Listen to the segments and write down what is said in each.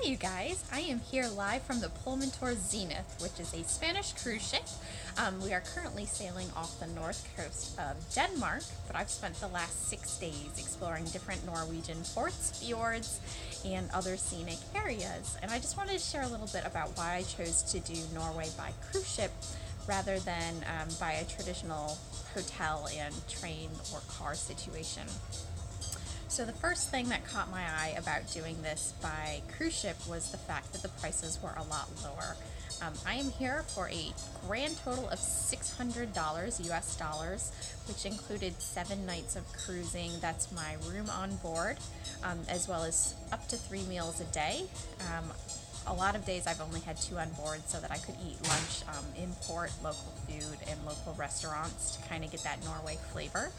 Hi you guys, I am here live from the Pullmantur Zenith, which is a Spanish cruise ship. We are currently sailing off the north coast of Denmark, but I've spent the last 6 days exploring different Norwegian ports, fjords, and other scenic areas. And I just wanted to share a little bit about why I chose to do Norway by cruise ship rather than by a traditional hotel and train or car situation. So the first thing that caught my eye about doing this by cruise ship was the fact that the prices were a lot lower. I am here for a grand total of $600 US dollars, which included 7 nights of cruising. That's my room on board, as well as up to 3 meals a day. A lot of days I've only had 2 on board so that I could eat lunch in port, local food, and local restaurants to kind of get that Norway flavor.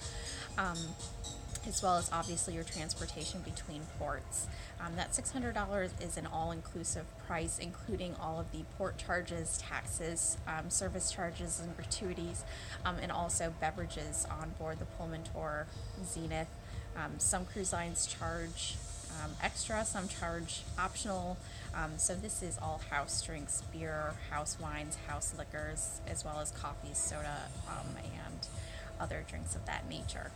As well as obviously your transportation between ports. That $600 is an all-inclusive price, including all of the port charges, taxes, service charges, and gratuities, and also beverages on board the Pullmantur Zenith. Some cruise lines charge extra, some charge optional. So this is all house drinks, beer, house wines, house liquors, as well as coffee, soda, and other drinks of that nature.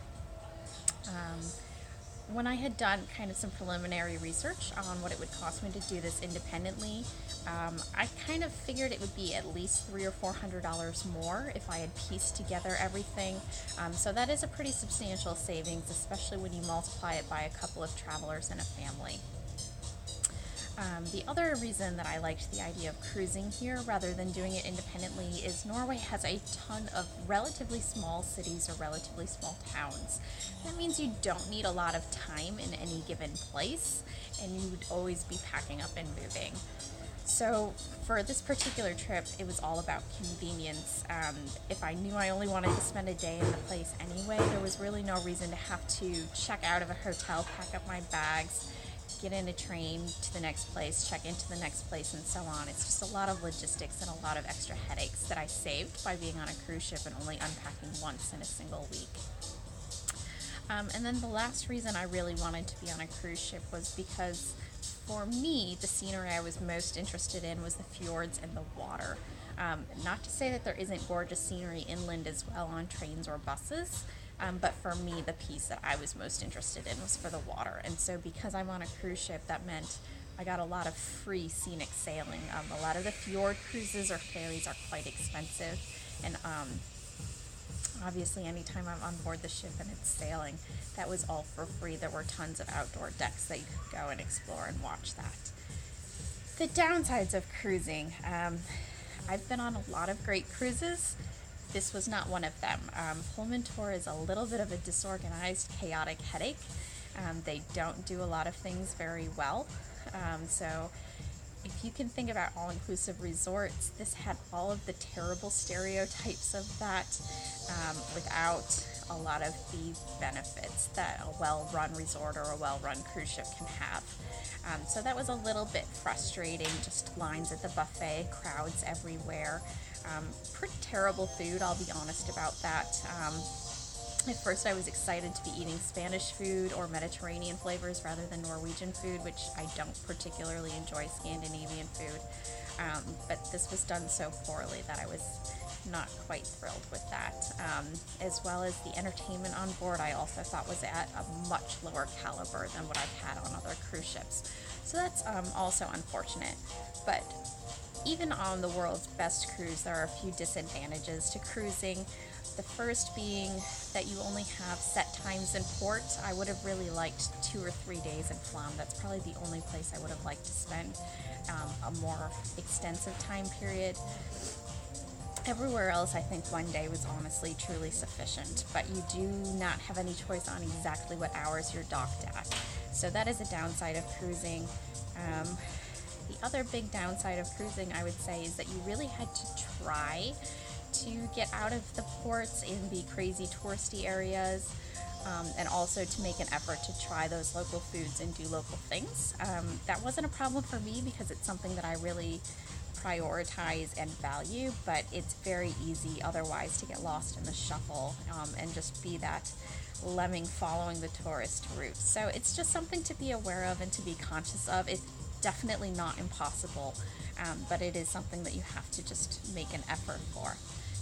When I had done kind of some preliminary research on what it would cost me to do this independently, I kind of figured it would be at least $300 or $400 more if I had pieced together everything. So that is a pretty substantial savings, especially when you multiply it by a couple of travelers and a family. The other reason that I liked the idea of cruising here rather than doing it independently is Norway has a ton of relatively small cities or relatively small towns. That means you don't need a lot of time in any given place, and you would always be packing up and moving. So for this particular trip, it was all about convenience. If I knew I only wanted to spend a day in the place anyway, there was really no reason to have to check out of a hotel, pack up my bags, get in a train to the next place, check into the next place, and so on. It's just a lot of logistics and a lot of extra headaches that I saved by being on a cruise ship and only unpacking once in a single week. And then the last reason I really wanted to be on a cruise ship was because for me, the scenery I was most interested in was the fjords and the water. Not to say that there isn't gorgeous scenery inland as well on trains or buses, but for me, the piece that I was most interested in was for the water. And so because I'm on a cruise ship, that meant I got a lot of free scenic sailing. A lot of the fjord cruises or ferries are quite expensive, and obviously anytime I'm on board the ship and it's sailing, that was all for free. There were tons of outdoor decks that you could go and explore and watch that. The downsides of cruising. I've been on a lot of great cruises. This was not one of them. Pullmantur is a little bit of a disorganized, chaotic headache. They don't do a lot of things very well. So if you can think about all-inclusive resorts, this had all of the terrible stereotypes of that without a lot of the benefits that a well-run resort or a well-run cruise ship can have. So that was a little bit frustrating, just lines at the buffet, crowds everywhere. Pretty terrible food, I'll be honest about that. At first I was excited to be eating Spanish food or Mediterranean flavors rather than Norwegian food, which I don't particularly enjoy Scandinavian food. But this was done so poorly that I was not quite thrilled with that. As well as the entertainment on board, I also thought was at a much lower caliber than what I've had on other cruise ships. So that's also unfortunate. But even on the world's best cruise, there are a few disadvantages to cruising. The first being that you only have set times in port. I would have really liked 2 or 3 days in Flam. That's probably the only place I would have liked to spend a more extensive time period. Everywhere else, I think 1 day was honestly truly sufficient, but you do not have any choice on exactly what hours you're docked at. So that is a downside of cruising. The other big downside of cruising, I would say, is that you really had to try to get out of the ports in the crazy touristy areas, and also to make an effort to try those local foods and do local things. That wasn't a problem for me because it's something that I really prioritize and value, but it's very easy otherwise to get lost in the shuffle and just be that lemming following the tourist route. So it's just something to be aware of and to be conscious of. It definitely not impossible, but it is something that you have to just make an effort for.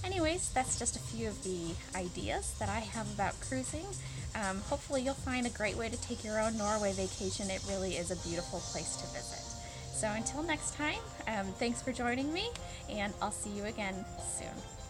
Anyways, that's just a few of the ideas that I have about cruising. Hopefully you'll find a great way to take your own Norway vacation. It really is a beautiful place to visit. So until next time, thanks for joining me, and I'll see you again soon.